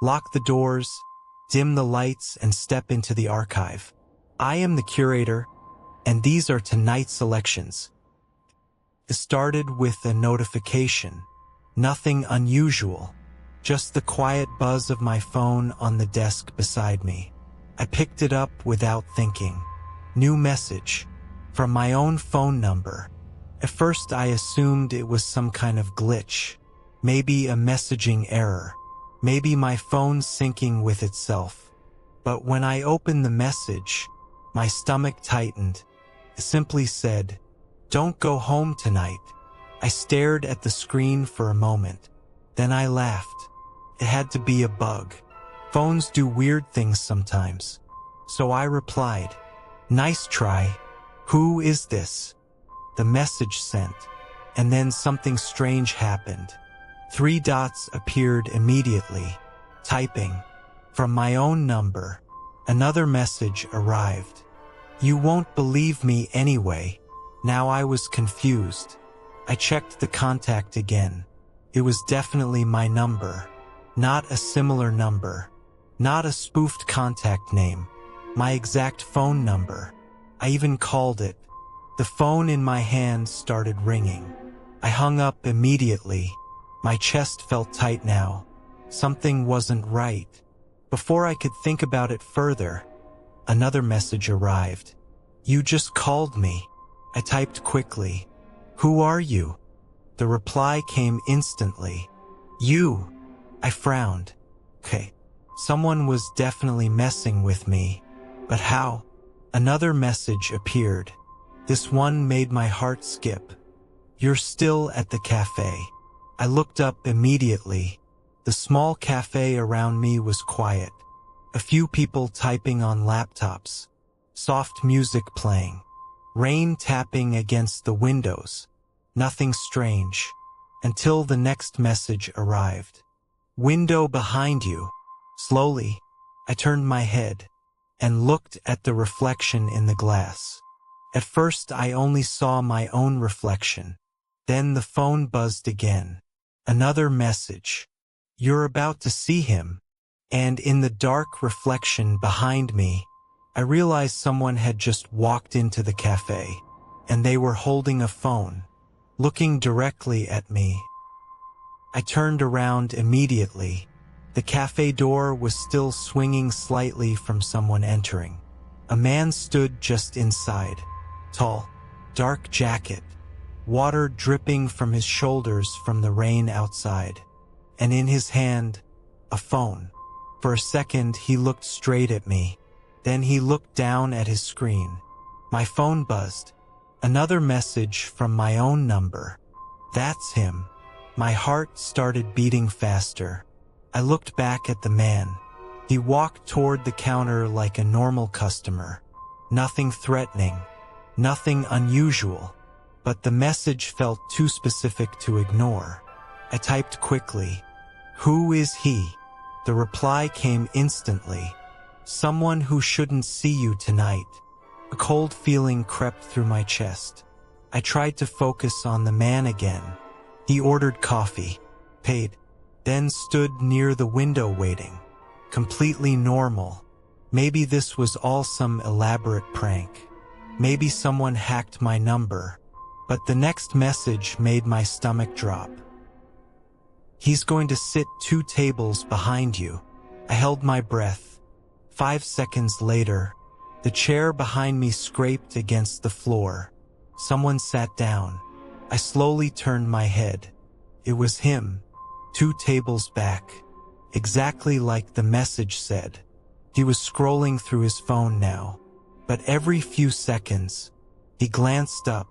Lock the doors, dim the lights, and step into the archive. I am the curator, and these are tonight's selections. It started with a notification. Nothing unusual, just the quiet buzz of my phone on the desk beside me. I picked it up without thinking. New message, from my own phone number. At first I assumed it was some kind of glitch, maybe a messaging error, maybe my phone syncing with itself. But when I opened the message, my stomach tightened. It simply said, "Don't go home tonight." I stared at the screen for a moment. Then I laughed. It had to be a bug. Phones do weird things sometimes. So I replied, "Nice try. Who is this?" The message sent, and then something strange happened. 3 dots appeared immediately. Typing. From my own number. Another message arrived. "You won't believe me anyway." Now I was confused. I checked the contact again. It was definitely my number. Not a similar number. Not a spoofed contact name. My exact phone number. I even called it. The phone in my hand started ringing. I hung up immediately. My chest felt tight now. Something wasn't right. Before I could think about it further, another message arrived. "You just called me." I typed quickly. "Who are you?" The reply came instantly. "You." I frowned. Okay, someone was definitely messing with me. But how? Another message appeared. This one made my heart skip. "You're still at the cafe." I looked up immediately. The small cafe around me was quiet. A few people typing on laptops. Soft music playing. Rain tapping against the windows. Nothing strange. Until the next message arrived. "Window behind you." Slowly, I turned my head and looked at the reflection in the glass. At first I only saw my own reflection. Then the phone buzzed again. Another message. "You're about to see him." And in the dark reflection behind me, I realized someone had just walked into the cafe, and they were holding a phone, looking directly at me. I turned around immediately. The cafe door was still swinging slightly from someone entering. A man stood just inside. Tall, dark jacket, water dripping from his shoulders from the rain outside, and in his hand, a phone. For a second he looked straight at me. Then he looked down at his screen. My phone buzzed. Another message from my own number. "That's him." My heart started beating faster. I looked back at the man. He walked toward the counter like a normal customer. Nothing threatening. Nothing unusual. But the message felt too specific to ignore. I typed quickly, "Who is he?" The reply came instantly. "Someone who shouldn't see you tonight." A cold feeling crept through my chest. I tried to focus on the man again. He ordered coffee, paid, then stood near the window waiting. Completely normal. Maybe this was all some elaborate prank. Maybe someone hacked my number. But the next message made my stomach drop. "He's going to sit 2 tables behind you." I held my breath. 5 seconds later, the chair behind me scraped against the floor. Someone sat down. I slowly turned my head. It was him, 2 tables back. Exactly like the message said. He was scrolling through his phone now. But every few seconds, he glanced up,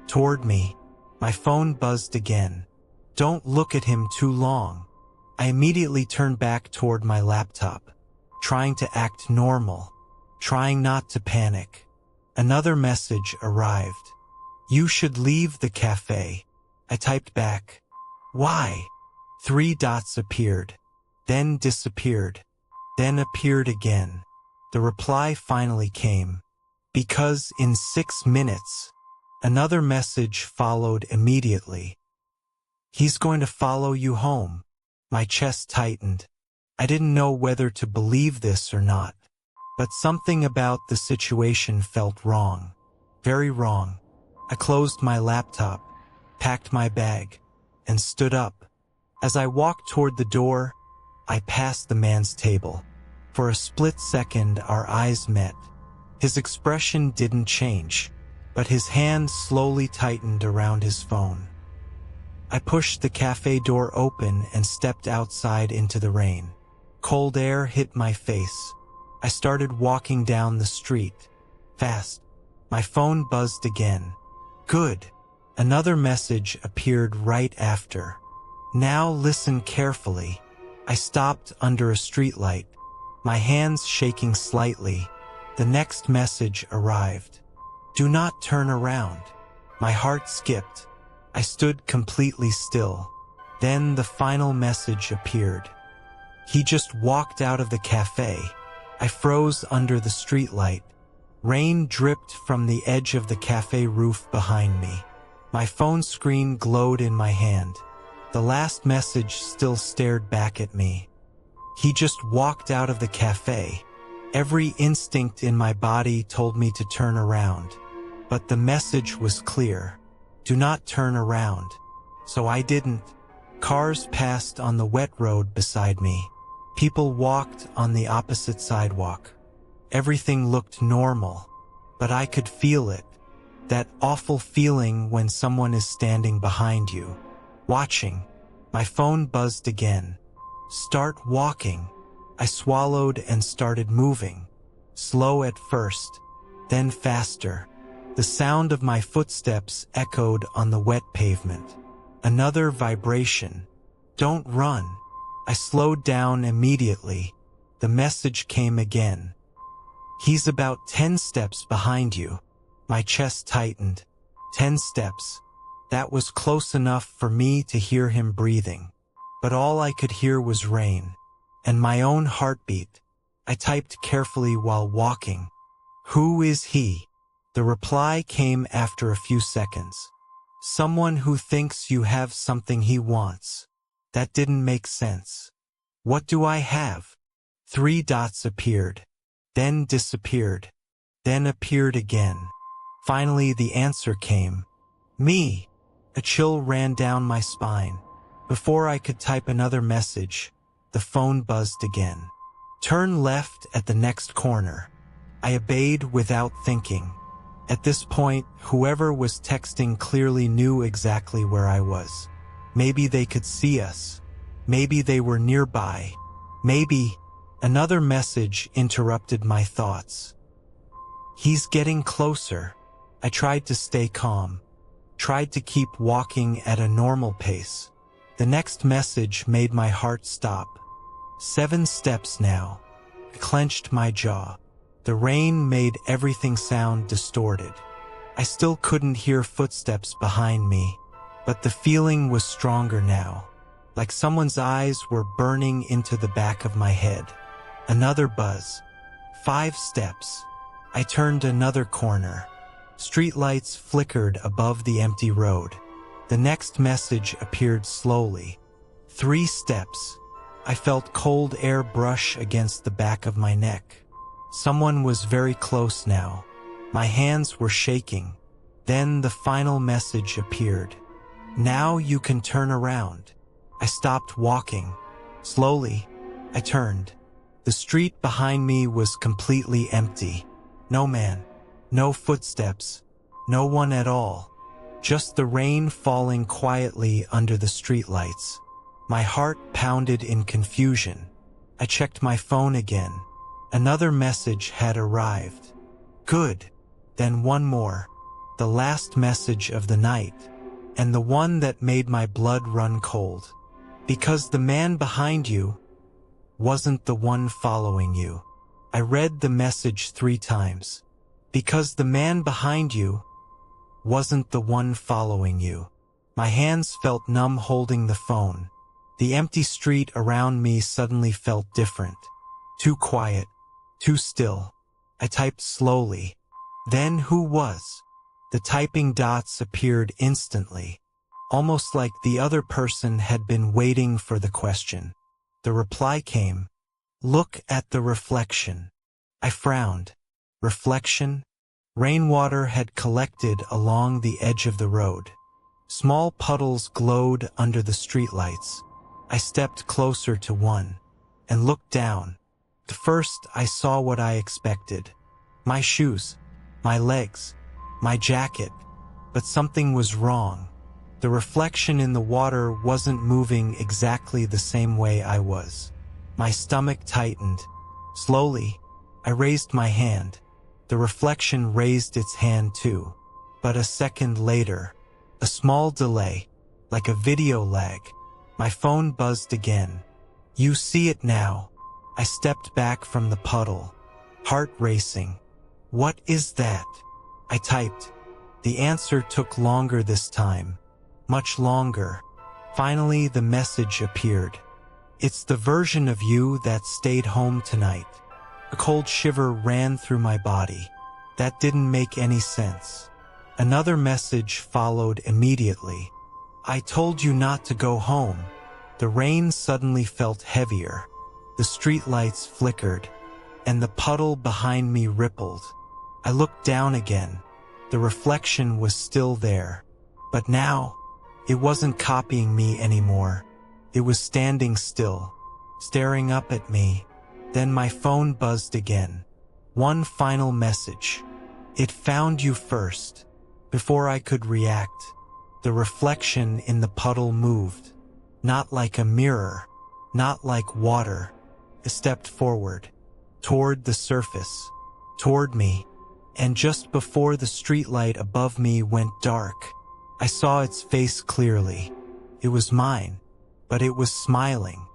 toward me. My phone buzzed again. "Don't look at him too long." I immediately turned back toward my laptop, trying to act normal, trying not to panic. Another message arrived. "You should leave the cafe." I typed back, "Why?" 3 dots appeared, then disappeared, then appeared again. The reply finally came. "Because in 6 minutes." Another message followed immediately. "He's going to follow you home." My chest tightened. I didn't know whether to believe this or not, but something about the situation felt wrong. Very wrong. I closed my laptop, packed my bag, and stood up. As I walked toward the door, I passed the man's table. For a split second, our eyes met. His expression didn't change, but his hand slowly tightened around his phone. I pushed the cafe door open and stepped outside into the rain. Cold air hit my face. I started walking down the street. Fast. My phone buzzed again. Good. Another message appeared right after. Now listen carefully. I stopped under a streetlight, my hands shaking slightly. The next message arrived. Do not turn around. My heart skipped. I stood completely still. Then the final message appeared. He just walked out of the cafe. I froze under the streetlight. Rain dripped from the edge of the cafe roof behind me. My phone screen glowed in my hand. The last message still stared back at me. He just walked out of the cafe. Every instinct in my body told me to turn around. But the message was clear. Do not turn around. So I didn't. Cars passed on the wet road beside me. People walked on the opposite sidewalk. Everything looked normal, but I could feel it. That awful feeling when someone is standing behind you, watching. My phone buzzed again. Start walking. I swallowed and started moving. Slow at first, then faster. The sound of my footsteps echoed on the wet pavement. Another vibration. Don't run. I slowed down immediately. The message came again. He's about 10 steps behind you. My chest tightened. 10 steps. That was close enough for me to hear him breathing. But all I could hear was rain, and my own heartbeat. I typed carefully while walking. Who is he? The reply came after a few seconds. Someone who thinks you have something he wants. That didn't make sense. What do I have? 3 dots appeared, then disappeared, then appeared again. Finally, the answer came. Me. A chill ran down my spine. Before I could type another message, the phone buzzed again. Turn left at the next corner. I obeyed without thinking. At this point, whoever was texting clearly knew exactly where I was. Maybe they could see us. Maybe they were nearby. Maybe. Another message interrupted my thoughts. He's getting closer. I tried to stay calm. Tried to keep walking at a normal pace. The next message made my heart stop. 7 steps now. I clenched my jaw. The rain made everything sound distorted. I still couldn't hear footsteps behind me, but the feeling was stronger now, like someone's eyes were burning into the back of my head. Another buzz. 5 steps. I turned another corner. Streetlights flickered above the empty road. The next message appeared slowly. 3 steps. I felt cold air brush against the back of my neck. Someone was very close now. My hands were shaking. Then the final message appeared. Now you can turn around. I stopped walking. Slowly, I turned. The street behind me was completely empty. No man. No footsteps. No one at all. Just the rain falling quietly under the streetlights. My heart pounded in confusion. I checked my phone again. Another message had arrived. Good. Then one more. The last message of the night. And the one that made my blood run cold. Because the man behind you wasn't the one following you. I read the message 3 times. Because the man behind you wasn't the one following you. My hands felt numb holding the phone. The empty street around me suddenly felt different. Too quiet. Too still. I typed slowly. Then who was? The typing dots appeared instantly, almost like the other person had been waiting for the question. The reply came, "Look at the reflection." I frowned. Reflection? Rainwater had collected along the edge of the road. Small puddles glowed under the streetlights. I stepped closer to one and looked down. At first, I saw what I expected. My shoes, my legs, my jacket. But something was wrong. The reflection in the water wasn't moving exactly the same way I was. My stomach tightened. Slowly, I raised my hand. The reflection raised its hand too. But a second later, a small delay, like a video lag, my phone buzzed again. "You see it now." I stepped back from the puddle, heart racing. "What is that?" I typed. The answer took longer this time. Much longer. Finally, the message appeared. "It's the version of you that stayed home tonight." A cold shiver ran through my body. That didn't make any sense. Another message followed immediately. "I told you not to go home." The rain suddenly felt heavier. The streetlights flickered, and the puddle behind me rippled. I looked down again. The reflection was still there. But now, it wasn't copying me anymore. It was standing still, staring up at me. Then my phone buzzed again. One final message. "It found you first." Before I could react, the reflection in the puddle moved. Not like a mirror, not like water. It stepped forward, toward the surface, toward me. And just before the streetlight above me went dark, I saw its face clearly. It was mine, but it was smiling.